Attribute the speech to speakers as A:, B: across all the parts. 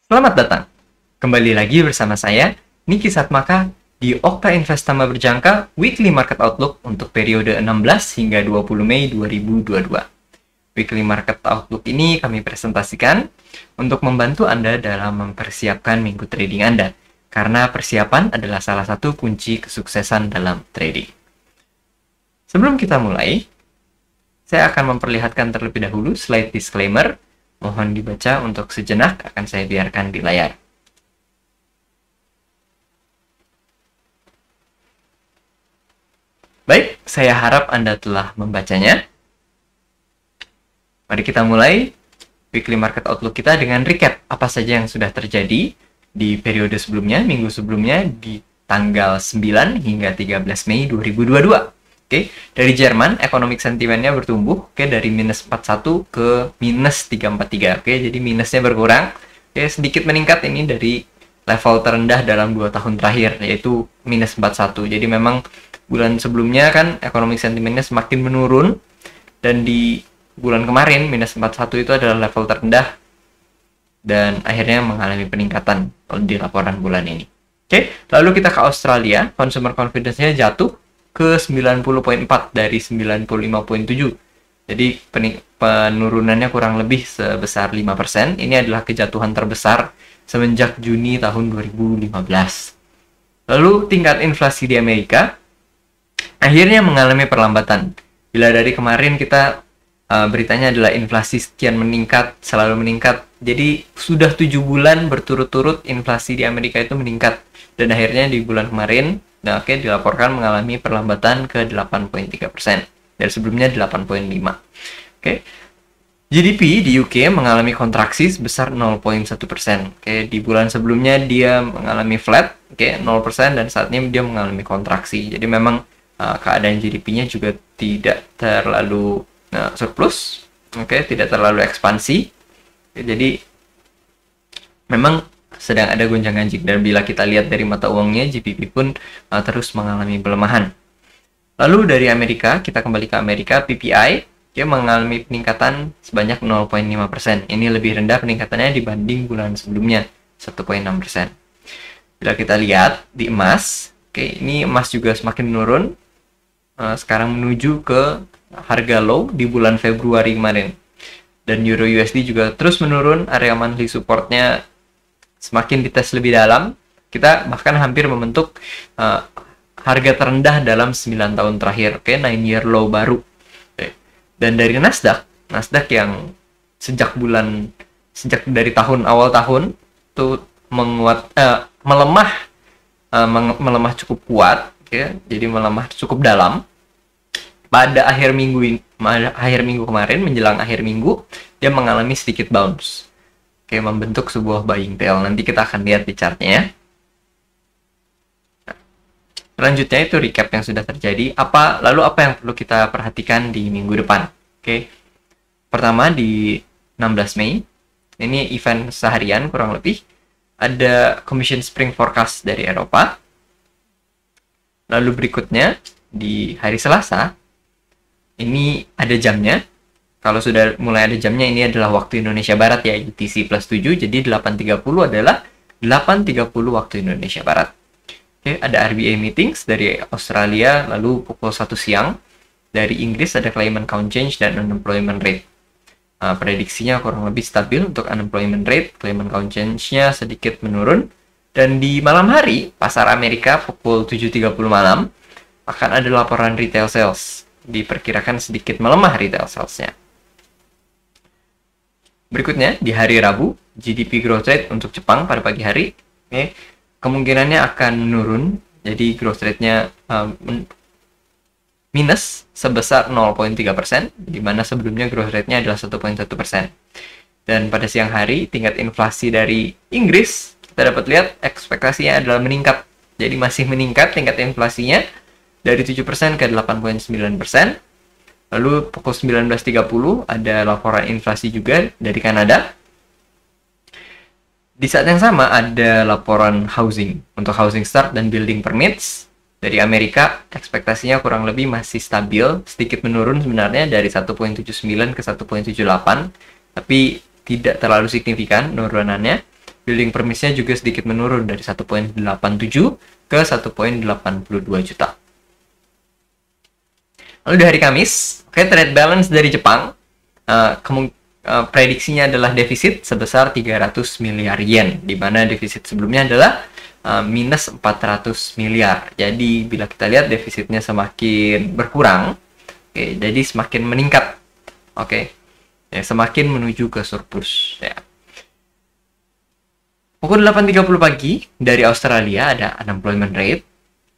A: Selamat datang. Kembali lagi bersama saya, Niki Satmaka, di Okta Investama Berjangka Weekly Market Outlook untuk periode 16 hingga 20 Mei 2022. Weekly Market Outlook ini kami presentasikan untuk membantu Anda dalam mempersiapkan minggu trading Anda, karena persiapan adalah salah satu kunci kesuksesan dalam trading. Sebelum kita mulai, saya akan memperlihatkan terlebih dahulu slide disclaimer. Mohon dibaca untuk sejenak, akan saya biarkan di layar. Baik, saya harap Anda telah membacanya. Mari kita mulai Weekly Market Outlook kita dengan recap apa saja yang sudah terjadi di periode sebelumnya, minggu sebelumnya, di tanggal 9 hingga 13 Mei 2022. Oke, dari Jerman, economic sentimennya bertumbuh, dari minus 41 ke minus 343. Oke, jadi minusnya berkurang. Oke, sedikit meningkat ini dari level terendah dalam 2 tahun terakhir, yaitu minus 41. Jadi memang bulan sebelumnya kan economic sentimennya semakin menurun, dan di bulan kemarin, minus 41 itu adalah level terendah, dan akhirnya mengalami peningkatan di laporan bulan ini. Oke, lalu kita ke Australia, consumer confidence-nya jatuh ke 90.4 dari 95.7. Jadi penurunannya kurang lebih sebesar 5%. Ini adalah kejatuhan terbesar semenjak Juni tahun 2015. Lalu tingkat inflasi di Amerika akhirnya mengalami perlambatan. Bila dari kemarin kita beritanya adalah inflasi sekian meningkat, selalu meningkat. Jadi sudah 7 bulan berturut-turut inflasi di Amerika itu meningkat. Dan akhirnya di bulan kemarin, dilaporkan mengalami perlambatan ke 8.3%. Dari sebelumnya 8.5%. GDP di UK mengalami kontraksi sebesar 0.1%. Di bulan sebelumnya dia mengalami flat, 0%, dan saat ini dia mengalami kontraksi. Jadi memang keadaan GDP-nya juga tidak terlalu surplus, tidak terlalu ekspansi. Jadi memang sedang ada gonjang-ganjing, dan bila kita lihat dari mata uangnya, GBP pun terus mengalami pelemahan. Lalu dari Amerika, kita kembali ke Amerika, PPI dia mengalami peningkatan sebanyak 0.5%. Ini lebih rendah peningkatannya dibanding bulan sebelumnya, 1.6%. Bila kita lihat di emas, ini emas juga semakin menurun, sekarang menuju ke harga low di bulan Februari kemarin. Dan Euro USD juga terus menurun, area monthly supportnya semakin dites lebih dalam. Kita bahkan hampir membentuk harga terendah dalam 9 tahun terakhir, 9-year low baru. Dan dari Nasdaq yang sejak dari awal tahun itu melemah cukup kuat, jadi melemah cukup dalam. Pada akhir minggu kemarin, menjelang akhir minggu, dia mengalami sedikit bounce, membentuk sebuah buying tail. Nanti kita akan lihat di chartnya. Selanjutnya itu recap yang sudah terjadi. Lalu apa yang perlu kita perhatikan di minggu depan? Pertama di 16 Mei, ini event seharian kurang lebih. Ada Commission Spring Forecast dari Eropa. Lalu berikutnya di hari Selasa, ini ada jamnya. Kalau sudah mulai ada jamnya, ini adalah waktu Indonesia Barat ya, UTC plus 7, jadi 8.30 adalah 8.30 waktu Indonesia Barat. Ada RBA meetings dari Australia, lalu pukul 1 siang. Dari Inggris ada claimant count change dan unemployment rate. Prediksinya kurang lebih stabil untuk unemployment rate, claimant count change-nya sedikit menurun. Dan di malam hari, pasar Amerika pukul 7.30 malam, akan ada laporan retail sales. Diperkirakan sedikit melemah retail sales-nya. Berikutnya, di hari Rabu, GDP growth rate untuk Jepang pada pagi hari, kemungkinannya akan menurun. Jadi growth rate-nya minus sebesar 0.3%, di mana sebelumnya growth rate-nya adalah 1.1%. Dan pada siang hari, tingkat inflasi dari Inggris, kita dapat lihat ekspektasinya adalah meningkat. Jadi masih meningkat tingkat inflasinya dari 7% ke 8.9%. Lalu pukul 19.30 ada laporan inflasi juga dari Kanada. Di saat yang sama ada laporan housing untuk housing start dan building permits dari Amerika. Ekspektasinya kurang lebih masih stabil, sedikit menurun sebenarnya dari 1.79 ke 1.78, tapi tidak terlalu signifikan penurunannya. Building permits-nya juga sedikit menurun dari 1,87 ke 1,82 juta. Lalu di hari Kamis, trade balance dari Jepang prediksinya adalah defisit sebesar 300 miliar yen, di mana defisit sebelumnya adalah minus 400 miliar. Jadi bila kita lihat defisitnya semakin berkurang, jadi semakin meningkat, ya, semakin menuju ke surplus. Ya. Pukul 8.30 pagi dari Australia ada unemployment rate,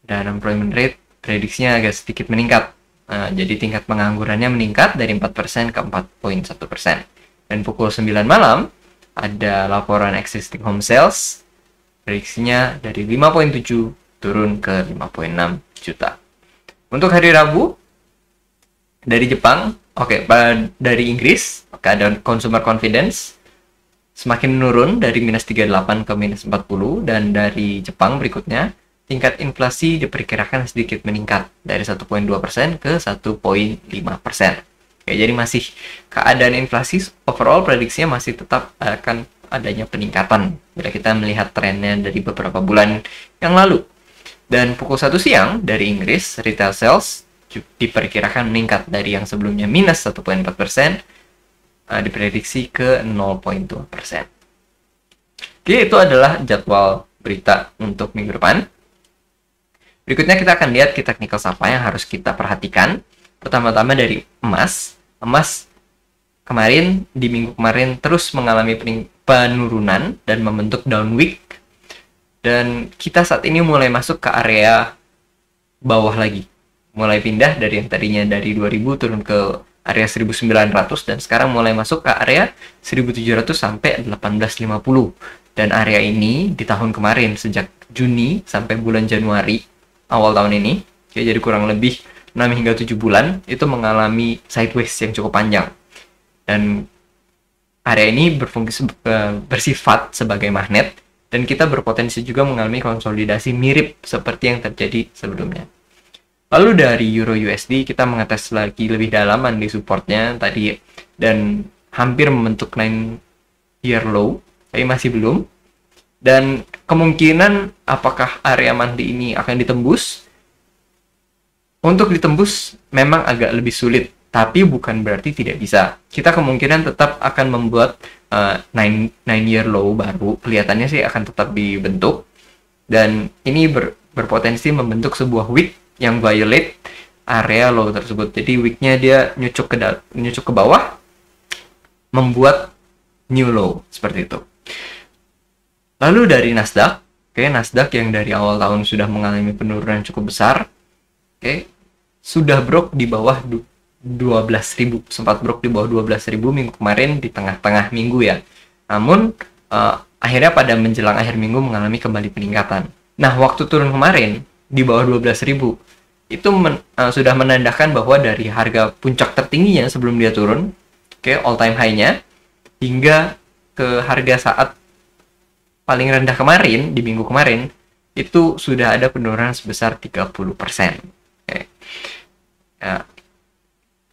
A: dan unemployment rate prediksinya agak sedikit meningkat. Jadi tingkat penganggurannya meningkat dari 4% ke 4,1%. Dan pukul 9 malam ada laporan existing home sales, prediksinya dari 5,7 turun ke 5,6 juta. Untuk hari Rabu dari Jepang, dari Inggris, ada consumer confidence semakin menurun dari minus 38 ke minus 40, dan dari Jepang berikutnya tingkat inflasi diperkirakan sedikit meningkat dari 1,2% ke 1,5%. Jadi masih keadaan inflasi overall prediksinya masih tetap akan adanya peningkatan bila kita melihat trennya dari beberapa bulan yang lalu. Dan pukul 1 siang dari Inggris, retail sales diperkirakan meningkat dari yang sebelumnya minus 1,4%, diprediksi ke 0,2%. Oke, itu adalah jadwal berita untuk minggu depan. Berikutnya kita akan lihat key technicals apa yang harus kita perhatikan. Pertama-tama dari emas. Emas kemarin, di minggu kemarin terus mengalami penurunan dan membentuk down wick. Dan kita saat ini mulai masuk ke area bawah lagi. Mulai pindah dari yang tadinya dari 2000 turun ke area 1900, dan sekarang mulai masuk ke area 1700 sampai 1850. Dan area ini di tahun kemarin sejak Juni sampai bulan Januari awal tahun ini, jadi kurang lebih 6 hingga 7 bulan itu mengalami sideways yang cukup panjang. Dan area ini bersifat sebagai magnet, dan kita berpotensi juga mengalami konsolidasi mirip seperti yang terjadi sebelumnya. Lalu dari Euro USD kita mengetes lagi lebih dalaman di supportnya tadi, dan hampir membentuk 9 year low, tapi masih belum. Dan kemungkinan apakah area mandi ini akan ditembus? Untuk ditembus memang agak lebih sulit, tapi bukan berarti tidak bisa. Kita kemungkinan tetap akan membuat 9 year low baru, kelihatannya sih akan tetap dibentuk, dan ini berpotensi membentuk sebuah wick yang violate area low tersebut. Jadi wicknya dia nyucuk ke bawah, membuat new low seperti itu. Lalu dari Nasdaq, Nasdaq yang dari awal tahun sudah mengalami penurunan cukup besar, sudah brok di bawah 12.000, sempat brok di bawah 12.000 minggu kemarin di tengah-tengah minggu ya. Namun akhirnya pada menjelang akhir minggu mengalami kembali peningkatan. Nah, waktu turun kemarin di bawah 12.000 itu sudah menandakan bahwa dari harga puncak tertingginya sebelum dia turun, all time high-nya, hingga ke harga saat paling rendah kemarin, di minggu kemarin, itu sudah ada penurunan sebesar 30%. Ya.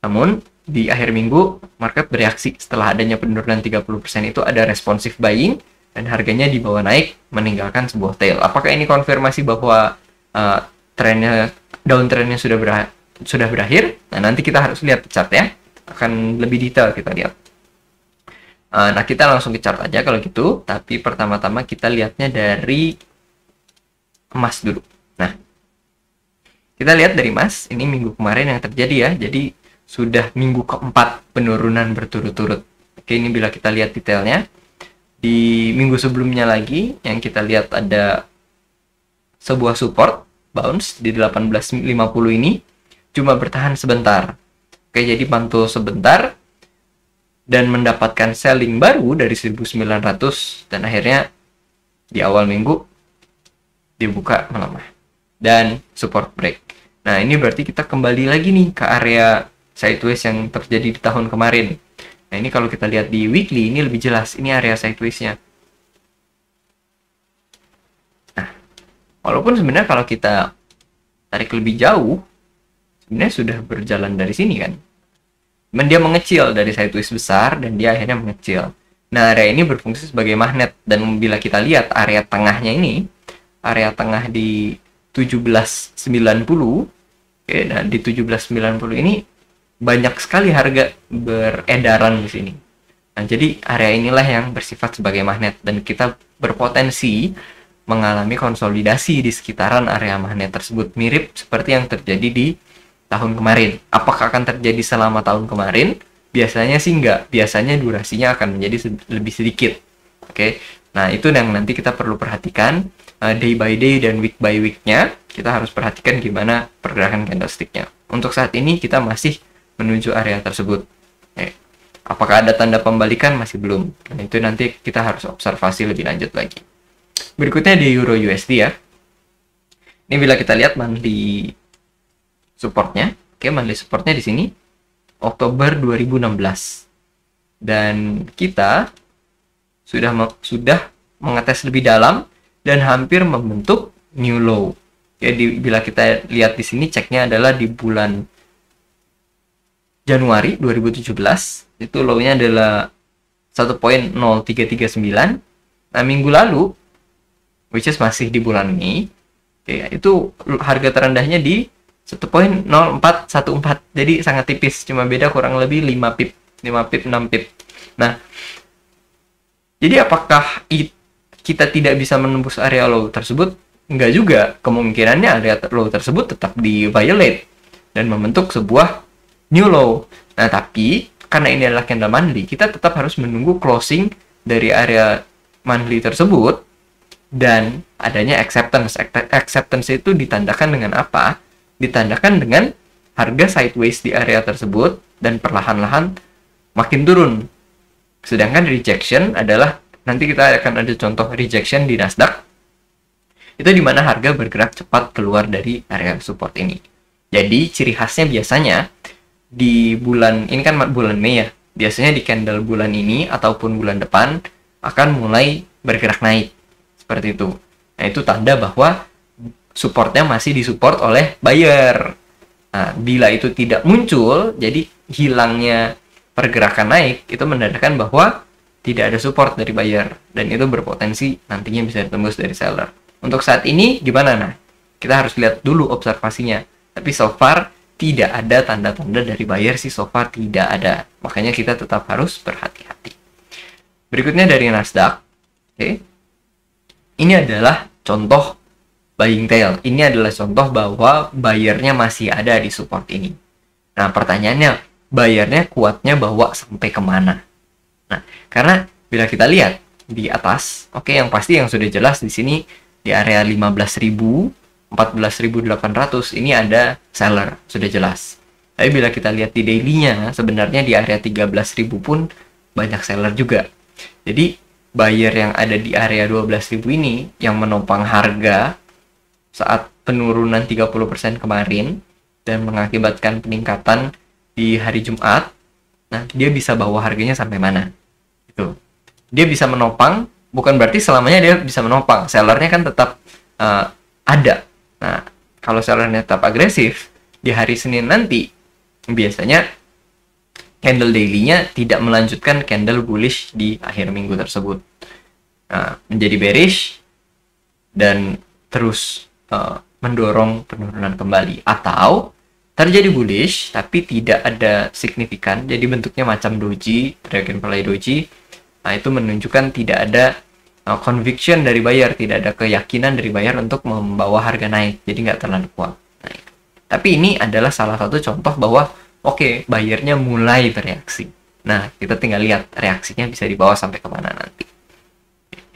A: Namun, di akhir minggu, market bereaksi setelah adanya penurunan 30% itu ada responsive buying, dan harganya dibawa naik, meninggalkan sebuah tail. Apakah ini konfirmasi bahwa downtrendnya sudah berakhir? Nah, nanti kita harus lihat chart ya. Akan lebih detail kita lihat. Nah, kita langsung ke chart aja kalau gitu. Tapi pertama-tama kita lihatnya dari emas dulu. Nah, kita lihat dari emas. Ini minggu kemarin yang terjadi ya. Jadi, sudah minggu keempat penurunan berturut-turut. Oke, ini bila kita lihat detailnya. Di minggu sebelumnya lagi, yang kita lihat ada sebuah support, bounce di 1850 ini. Cuma bertahan sebentar. Oke, jadi mantul sebentar. Dan mendapatkan selling baru dari 1900, dan akhirnya di awal minggu dibuka melemah dan support break. Nah, ini berarti kita kembali lagi nih ke area sideways yang terjadi di tahun kemarin. Nah, ini kalau kita lihat di weekly ini lebih jelas, ini area sideways-nya. Nah, walaupun sebenarnya kalau kita tarik lebih jauh, sebenarnya sudah berjalan dari sini kan. Dia mengecil dari sideways besar, dan dia akhirnya mengecil. Nah, area ini berfungsi sebagai magnet, dan bila kita lihat area tengahnya ini, area tengah di 1790, oke, nah di 1790 ini banyak sekali harga beredaran di sini. Nah, jadi area inilah yang bersifat sebagai magnet, dan kita berpotensi mengalami konsolidasi di sekitaran area magnet tersebut, mirip seperti yang terjadi di tahun kemarin. Apakah akan terjadi selama tahun kemarin? Biasanya sih enggak. Biasanya durasinya akan menjadi lebih sedikit. Oke. Nah, itu yang nanti kita perlu perhatikan day by day dan week by week-nya. Kita harus perhatikan gimana pergerakan candlestick-nya. Untuk saat ini kita masih menuju area tersebut. Oke. Apakah ada tanda pembalikan? Masih belum. Nah, itu nanti kita harus observasi lebih lanjut lagi. Berikutnya di Euro USD ya. Ini bila kita lihat monthly supportnya. Oke, monthly supportnya di sini Oktober 2016. Dan kita sudah mengetes lebih dalam dan hampir membentuk new low. Jadi bila kita lihat di sini, ceknya adalah di bulan Januari 2017, itu low-nya adalah 1.0339. Nah, minggu lalu, which is masih di bulan Mei, itu harga terendahnya di 1.0414. Jadi sangat tipis, cuma beda kurang lebih 5 pip, 6 pip. Nah, jadi apakah kita tidak bisa menembus area low tersebut? Enggak juga. Kemungkinannya area low tersebut tetap di violate dan membentuk sebuah new low. Nah, tapi karena ini adalah candle monthly, kita tetap harus menunggu closing dari area monthly tersebut dan adanya acceptance. Acceptance itu ditandakan dengan apa? Ditandakan dengan harga sideways di area tersebut dan perlahan-lahan makin turun. Sedangkan rejection adalah, nanti kita akan ada contoh rejection di Nasdaq, itu dimana harga bergerak cepat keluar dari area support ini. Jadi ciri khasnya biasanya di bulan ini, kan bulan Mei ya, biasanya di candle bulan ini ataupun bulan depan akan mulai bergerak naik seperti itu. Nah, itu tanda bahwa supportnya masih disupport oleh buyer. Nah, bila itu tidak muncul, jadi hilangnya pergerakan naik, itu menandakan bahwa tidak ada support dari buyer, dan itu berpotensi nantinya bisa ditembus dari seller. Untuk saat ini gimana? Nah, kita harus lihat dulu observasinya. Tapi so far tidak ada tanda-tanda dari buyer sih, so far tidak ada. Makanya kita tetap harus berhati-hati. Berikutnya dari Nasdaq. Oke. Ini adalah contoh buying tail. Ini adalah contoh bahwa buyernya masih ada di support ini. Nah, pertanyaannya, buyernya kuatnya bawa sampai kemana? Nah, karena bila kita lihat di atas, oke, yang pasti yang sudah jelas di sini di area 15.000, 14.800 ini ada seller, sudah jelas. Tapi bila kita lihat di daily-nya, sebenarnya di area 13.000 pun banyak seller juga. Jadi buyer yang ada di area 12.000 ini yang menopang harga saat penurunan 30% kemarin dan mengakibatkan peningkatan di hari Jumat. Nah, dia bisa bawa harganya sampai mana? Itu. Dia bisa menopang, bukan berarti selamanya dia bisa menopang. Sellernya kan tetap ada. Nah, kalau sellernya tetap agresif, di hari Senin nanti, biasanya candle daily-nya tidak melanjutkan candle bullish di akhir minggu tersebut. Nah, menjadi bearish, dan terus mendorong penurunan kembali. Atau terjadi bullish, tapi tidak ada signifikan, jadi bentuknya macam doji, dragonfly doji. Nah, itu menunjukkan tidak ada conviction dari buyer, tidak ada keyakinan dari buyer untuk membawa harga naik, jadi nggak terlalu kuat. Nah, tapi ini adalah salah satu contoh bahwa oke, buyernya mulai bereaksi. Nah, kita tinggal lihat reaksinya bisa dibawa sampai kemana nanti.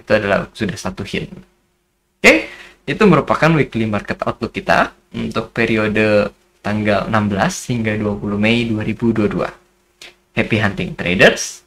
A: Itu adalah sudah satu hint. Oke, itu merupakan weekly market outlook kita untuk periode tanggal 16 hingga 20 Mei 2022. Happy hunting traders!